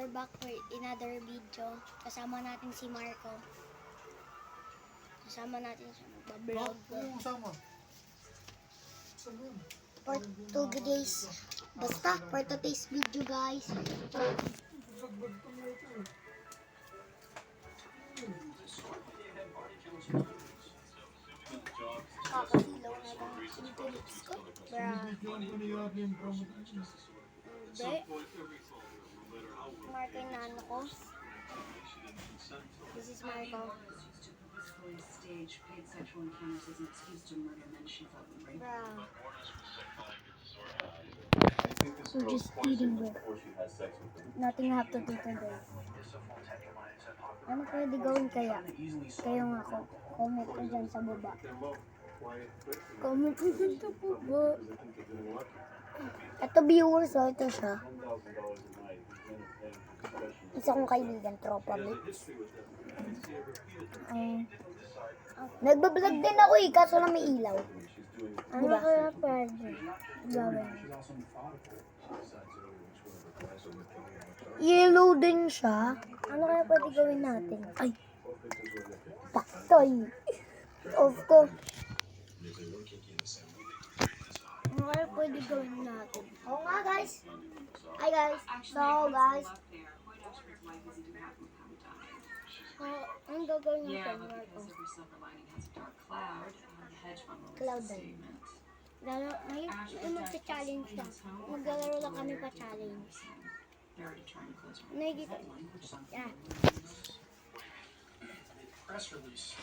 We're back for another video. Kasama natin si Marco. Kasama natin siya magbablog. For today's basta for today's video, guys. Kakasilaw na lang into lips ko. Marco yung nano ko. This is Marco. We're just eating, bro. Nothing I have to do today. Ano pwede gawin kaya? Kayo nga ako. Comment ko dyan sa baba. Comment ko dyan sa baba. Ito viewers, oh. Ito siya. Isa kong kaibigan, Tropa Mix. Nagbablog din ako eh, kaso lang may ilaw. Ano diba? Kaya pwede gawin? Yellow din siya. Ano kaya pwede gawin natin? Ay! Paktay! Off ko. Ano kaya pwede gawin natin? Oo nga guys! Hi guys! So guys! Ang gagawin natin? Cloud din. May magsa-challenge lang. Maglalaro lang kami pa challenge. Nakikita. Yeah. Press release.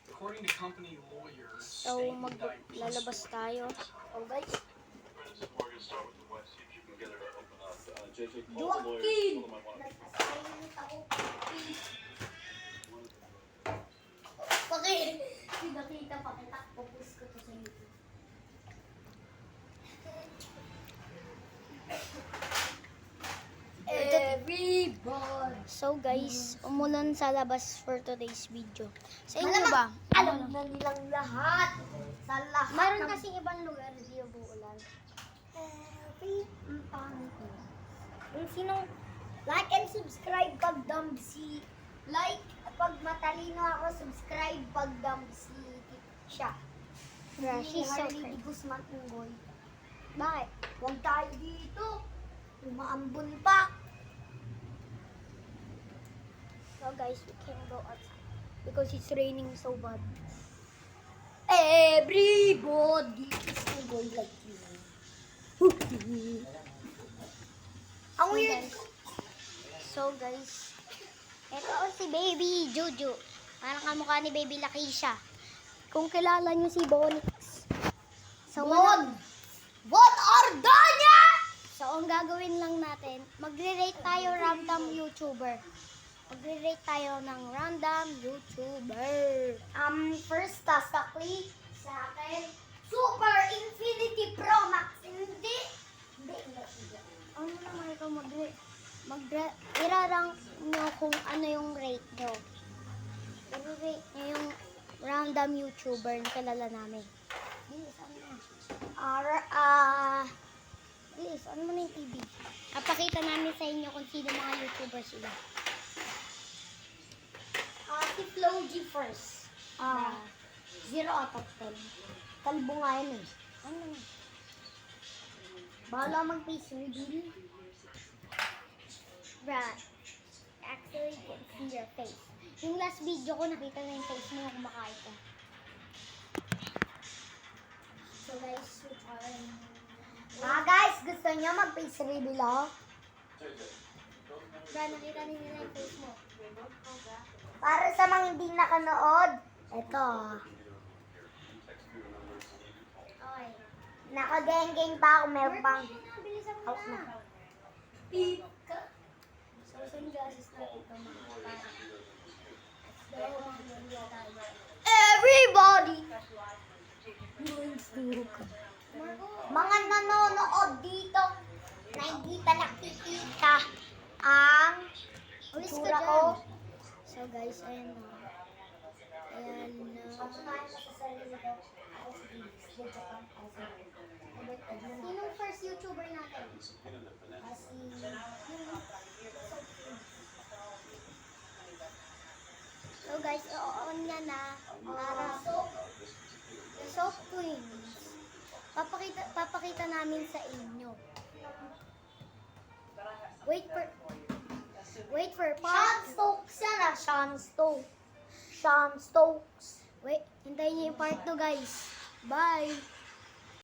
According to company lawyers, So maglalabas tayo. Oh guys. Joaquin! Nakita pa kita. Popost ko to sa YouTube. Everybody. So guys, umulan sa labas for today's video. Sa inyo ba? Alam na nilang lahat. Sa lahat. Mayroon kasing ibang lugar di umuulan. Kung sinong like and subscribe pag Dumbsi. Like pag matalino ako, subscribe pag Dumbsi siya. Yeah, she's so Harley pretty. Guzman Unggoy. Bakit? Huwag tayo dito. Umaambon pa. So guys, we can't go outside because it's raining so bad. Everybody is Unggoy like you. Ang weird. So guys, ito si Baby Juju. Parang kamukha ni Baby Lakeisha. Kung kilala niyo si Bonix. So, Von Ordonez! So, ang gagawin lang natin, magre-rate tayo random YouTuber. Magre-rate tayo ng random YouTuber. First task actually sa akin, Super Infinity Pro Max. Hindi. Ano naman ito irarang nyo kung ano yung rate nyo. I-rate nyo yung random YouTuber na kilala namin. Bilis, ano na? Bilis, ano mo na yung TV? Kapakita namin sa inyo kung sino mga YouTuber sila. Si Floji first. 0 out of 10. Kalbo nga yun eh. Ano na? Bahala mag-face reveal. Brad, actually, it's in your face. Yung last video ko, nakita na yung face mo na kumakain ko. So guys, Guys, gusto nyo mag-face reveal ako? Brad, nakita nila yung face mo. Para sa mga hindi nakanood, eto. Okay. Naka-geng-geng pa ako, meron pang Bilisan mo out na. na. So, sunglasses natin ito mga kapatid. Dalawang mga tayo. Everybody! Marco, Mga nanonood dito na hindi pa nakikita ang ulis ka itsura dyan. ko. So guys, ayan na. Ayan na. Sinong first YouTuber natin? So guys, on niya na para the soap twins. Papakita namin sa inyo. Wait for Sean part. Stokes yan ah. Sean Stokes. Sean Stokes. Wait, hintayin niyo yung part 2 guys. Bye.